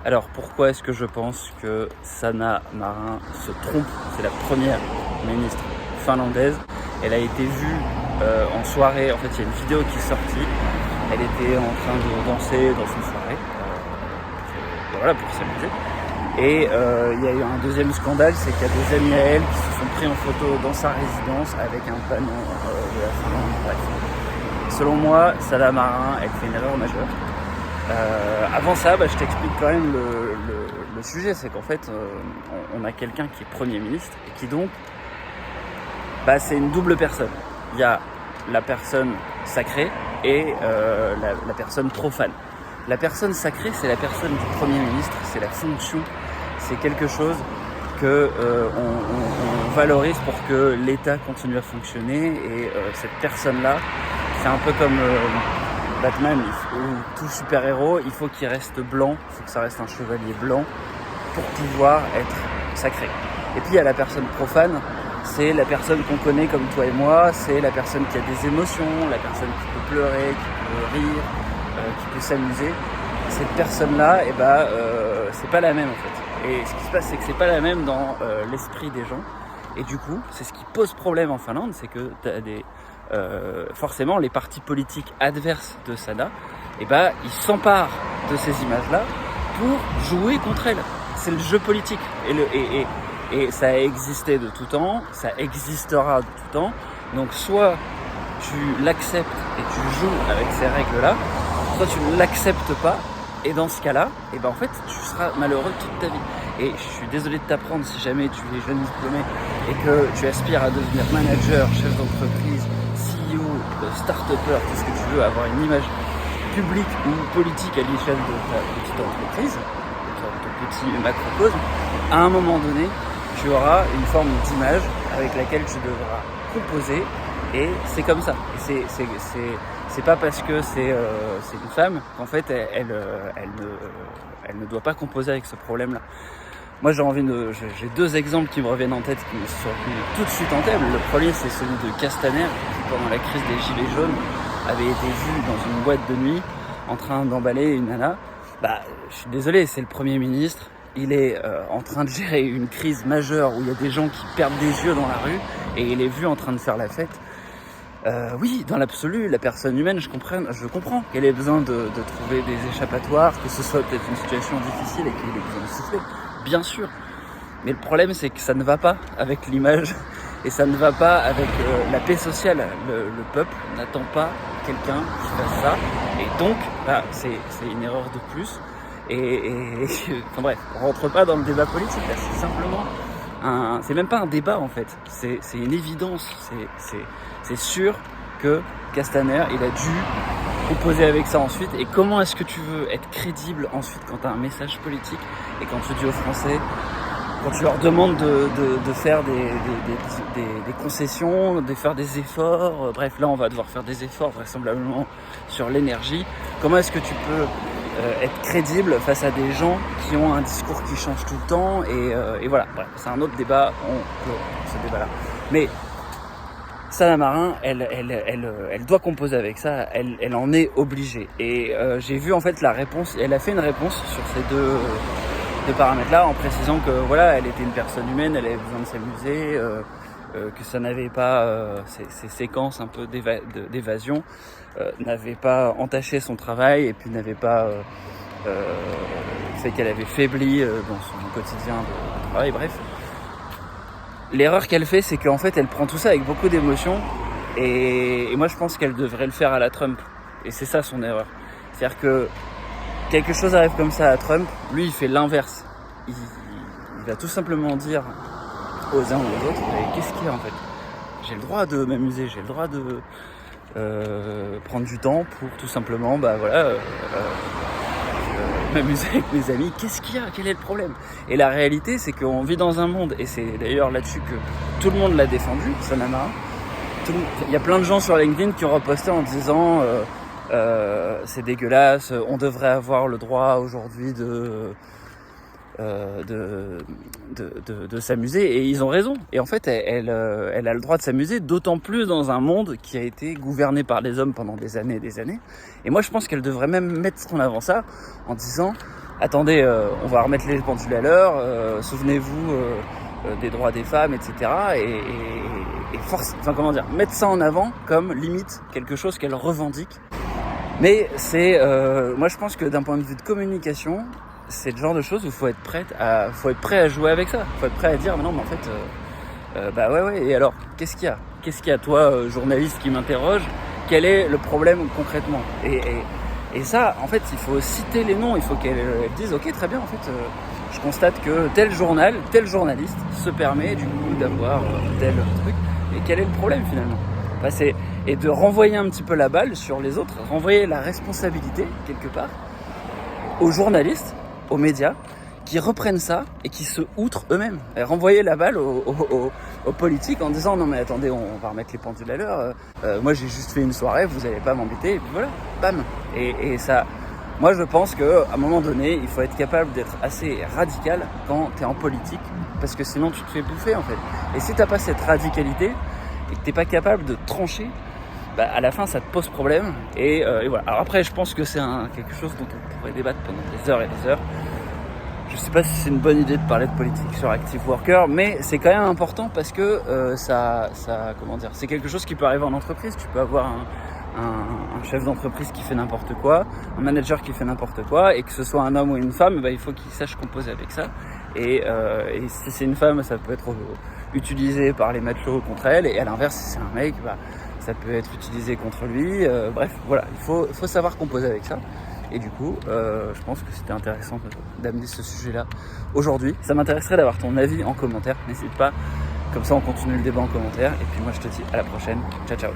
Alors pourquoi est-ce que je pense que Sanna Marin se trompe? C'est la première ministre finlandaise. Elle a été vue en soirée. En fait, il y a une vidéo qui est sortie. Elle était en train de danser dans une soirée, voilà, pour s'amuser. Et il y a eu un deuxième scandale, c'est qu'il y a des amis à elle qui se sont pris en photo dans sa résidence avec un panneau de la Finlande. Bref. Selon moi, Sanna Marin, elle fait une erreur majeure. Avant ça, je t'explique quand même le sujet, c'est qu'en fait, on a quelqu'un qui est Premier ministre et qui donc, c'est une double personne. Il y a la personne sacrée et la personne profane. La personne sacrée, c'est la personne du Premier ministre, c'est la fonction, c'est quelque chose que on valorise pour que l'État continue à fonctionner. Et cette personne-là, c'est un peu comme Batman ou tout super-héros, il faut qu'il reste blanc, il faut que ça reste un chevalier blanc pour pouvoir être sacré. Et puis il y a la personne profane, c'est la personne qu'on connaît comme toi et moi, c'est la personne qui a des émotions, la personne qui peut pleurer, qui peut rire, qui peut s'amuser. Cette personne-là, c'est pas la même en fait. Et ce qui se passe, c'est que c'est pas la même dans l'esprit des gens. Et du coup, c'est ce qui pose problème en Finlande, c'est que t'as forcément les partis politiques adverses de Sanna, ils s'emparent de ces images-là pour jouer contre elle. C'est le jeu politique. Et ça a existé de tout temps, ça existera de tout temps. Donc soit tu l'acceptes et tu joues avec ces règles-là, soit tu ne l'acceptes pas. Et dans ce cas-là, en fait, tu seras malheureux toute ta vie. Et je suis désolé de t'apprendre, si jamais tu es jeune diplômé et que tu aspires à devenir manager, chef d'entreprise, CEO, start-upper, tout ce que tu veux, avoir une image publique ou politique à l'échelle de ta petite entreprise, de ton petit macrocosme, à un moment donné, tu auras une forme d'image avec laquelle tu devras composer. Et c'est comme ça. Et c'est pas parce que c'est une femme qu'en fait elle ne doit pas composer avec ce problème-là. Moi j'ai deux exemples qui me reviennent en tête, qui me sont venus tout de suite en tête. Le premier, c'est celui de Castaner, qui pendant la crise des gilets jaunes avait été vu dans une boîte de nuit en train d'emballer une nana. Je suis désolé, c'est le Premier ministre. Il est en train de gérer une crise majeure où il y a des gens qui perdent des yeux dans la rue et il est vu en train de faire la fête. Oui, dans l'absolu, la personne humaine, je comprends qu'elle ait besoin de trouver des échappatoires, que ce soit peut-être une situation difficile et qu'il ait besoin de souffler, bien sûr. Mais le problème, c'est que ça ne va pas avec l'image et ça ne va pas avec la paix sociale. Le peuple n'attend pas quelqu'un qui fasse ça. Et donc, c'est une erreur de plus. Enfin bref, on rentre pas dans le débat politique, là, c'est simplement c'est même pas un débat en fait, c'est une évidence, c'est sûr que Castaner, il a dû composer avec ça ensuite. Et comment est-ce que tu veux être crédible ensuite quand tu as un message politique et quand tu dis aux Français, quand tu leur demandes de faire des concessions, de faire des efforts, bref, là on va devoir faire des efforts vraisemblablement sur l'énergie. Comment est-ce que tu peux être crédible face à des gens qui ont un discours qui change tout le temps et voilà, bref, c'est un autre débat, on clôt ce débat-là. Mais Sanna Marin, elle doit composer avec ça, elle en est obligée. Et j'ai vu en fait la réponse, elle a fait une réponse sur ces deux paramètres-là en précisant que voilà, elle était une personne humaine, elle avait besoin de s'amuser, que ça n'avait pas ces séquences un peu d'évasion n'avaient pas entaché son travail et puis n'avait pas fait qu'elle avait faibli dans son quotidien de travail, bref. L'erreur qu'elle fait, c'est qu'en fait elle prend tout ça avec beaucoup d'émotion et moi je pense qu'elle devrait le faire à la Trump, et c'est ça son erreur. C'est-à-dire que quelque chose arrive comme ça à Trump, lui il fait l'inverse, il va tout simplement dire aux uns ou aux autres, qu'est-ce qu'il y a en fait, j'ai le droit de m'amuser, j'ai le droit de prendre du temps pour tout simplement m'amuser avec mes amis, qu'est-ce qu'il y a, quel est le problème? Et la réalité, c'est qu'on vit dans un monde, et c'est d'ailleurs là-dessus que tout le monde l'a défendu, Sanna Marin. Il y a plein de gens sur LinkedIn qui ont reposté en disant c'est dégueulasse, on devrait avoir le droit aujourd'hui de s'amuser, et ils ont raison. Et en fait elle a le droit de s'amuser, d'autant plus dans un monde qui a été gouverné par les hommes pendant des années et des années. Et moi je pense qu'elle devrait même mettre en avant ça en disant attendez, on va remettre les pendules à l'heure, souvenez-vous des droits des femmes, etc. Et force, enfin comment dire, mettre ça en avant comme limite quelque chose qu'elle revendique. Mais c'est, moi je pense que d'un point de vue de communication, c'est le genre de choses où faut être prêt à jouer avec ça. Faut être prêt à dire, mais non, mais en fait, bah ouais. Et alors, qu'est-ce qu'il y a, toi, journaliste qui m'interroge, quel est le problème concrètement ? Et ça, en fait, il faut citer les noms. Il faut qu'elle dise, ok, très bien, en fait, je constate que tel journal, tel journaliste se permet du coup d'avoir tel truc. Et quel est le problème finalement ? Et de renvoyer un petit peu la balle sur les autres, renvoyer la responsabilité quelque part aux journalistes, aux médias, qui reprennent ça et qui se outrent eux-mêmes. Et renvoyer la balle aux politiques en disant non mais attendez, on va remettre les pendules à l'heure, moi j'ai juste fait une soirée, vous n'allez pas m'embêter, et puis voilà, bam. Et ça, moi je pense qu'à un moment donné, il faut être capable d'être assez radical quand tu es en politique, parce que sinon tu te fais bouffer en fait. Et si tu n'as pas cette radicalité, et que tu n'es pas capable de trancher, bah à la fin ça te pose problème. Et voilà. Alors après je pense que c'est quelque chose dont on pourrait débattre pendant des heures et des heures. Je sais pas si c'est une bonne idée de parler de politique sur Active Worker, mais c'est quand même important parce que ça comment dire, c'est quelque chose qui peut arriver en entreprise. Tu peux avoir un chef d'entreprise qui fait n'importe quoi, un manager qui fait n'importe quoi, et que ce soit un homme ou une femme, bah, il faut qu'il sache composer avec ça. Et si c'est une femme, ça peut être utilisé par les machos contre elle, et à l'inverse, si c'est un mec, bah, ça peut être utilisé contre lui. Bref, voilà, il faut savoir composer avec ça. Et du coup, je pense que c'était intéressant d'amener ce sujet-là aujourd'hui. Ça m'intéresserait d'avoir ton avis en commentaire. N'hésite pas, comme ça on continue le débat en commentaire. Et puis moi je te dis à la prochaine. Ciao, ciao.